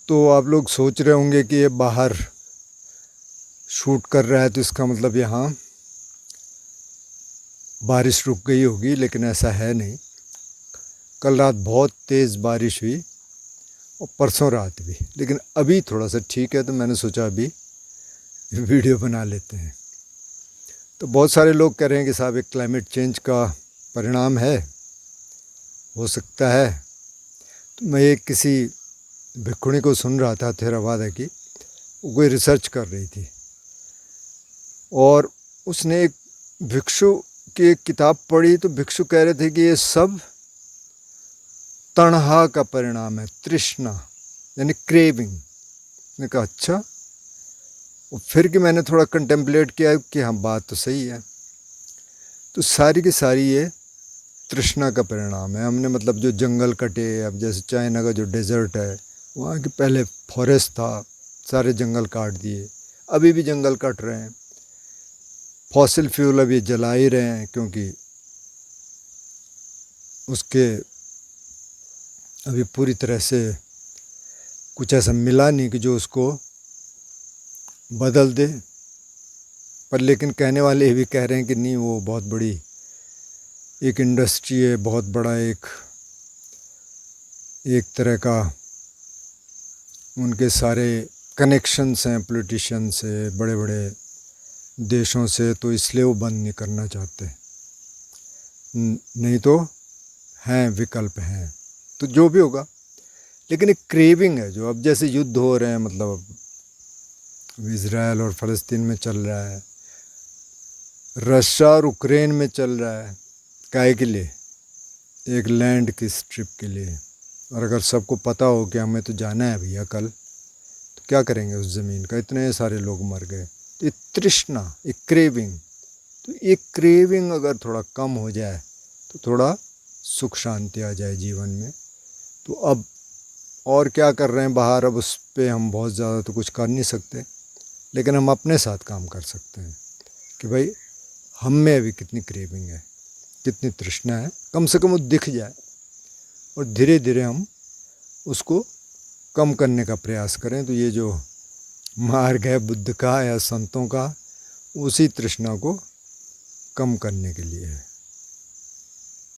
तो आप लोग सोच रहे होंगे कि ये बाहर शूट कर रहा है तो इसका मतलब यहाँ बारिश रुक गई होगी, लेकिन ऐसा है नहीं। कल रात बहुत तेज़ बारिश हुई और परसों रात भी, लेकिन अभी थोड़ा सा ठीक है, तो मैंने सोचा अभी वीडियो बना लेते हैं। तो बहुत सारे लोग कह रहे हैं कि साहब एक क्लाइमेट चेंज का परिणाम है, हो सकता है। तो मैं एक किसी भिक्षुणी को सुन रहा था, थेरावादा की, वो कोई रिसर्च कर रही थी और उसने एक भिक्षु की एक किताब पढ़ी। तो भिक्षु कह रहे थे कि ये सब तणहा का परिणाम है, तृष्णा यानी क्रेविंग। मैंने कहा अच्छा। और फिर कि मैंने थोड़ा कंटेम्पलेट किया कि हाँ बात तो सही है। तो सारी की सारी ये तृष्णा का परिणाम है। हमने मतलब जो जंगल कटे, अब जैसे चाइना का जो डेजर्ट है, वहाँ के पहले फॉरेस्ट था, सारे जंगल काट दिए, अभी भी जंगल कट रहे हैं। फॉसिल फ्यूल अभी जला ही रहे हैं, क्योंकि उसके अभी पूरी तरह से कुछ ऐसा मिला नहीं कि जो उसको बदल दे। पर लेकिन कहने वाले ये भी कह रहे हैं कि नहीं, वो बहुत बड़ी एक इंडस्ट्री है, बहुत बड़ा एक तरह का उनके सारे कनेक्शंस हैं पॉलिटिशियन से, बड़े बड़े देशों से, तो इसलिए वो बंद नहीं करना चाहते। नहीं तो हैं, विकल्प हैं, तो जो भी होगा। लेकिन एक क्रेविंग है जो अब जैसे युद्ध हो रहे हैं, मतलब अब इज़राइल और फ़लस्तीन में चल रहा है, रशिया और यूक्रेन में चल रहा है, काहे के लिए? एक लैंड की स्ट्रिप के लिए। और अगर सबको पता हो कि हमें तो जाना है भैया कल, तो क्या करेंगे उस ज़मीन का? इतने सारे लोग मर गए। तो एक तृष्णा, एक क्रेविंग, तो एक क्रेविंग अगर थोड़ा कम हो जाए तो थोड़ा सुख शांति आ जाए जीवन में। तो अब और क्या कर रहे हैं बाहर, अब उस पर हम बहुत ज़्यादा तो कुछ कर नहीं सकते, लेकिन हम अपने साथ काम कर सकते हैं कि भाई हम में अभी कितनी क्रेविंग है, कितनी तृष्णा है, कम से कम वो दिख जाए और धीरे धीरे हम उसको कम करने का प्रयास करें। तो ये जो मार्ग है बुद्ध का या संतों का, उसी तृष्णा को कम करने के लिए है।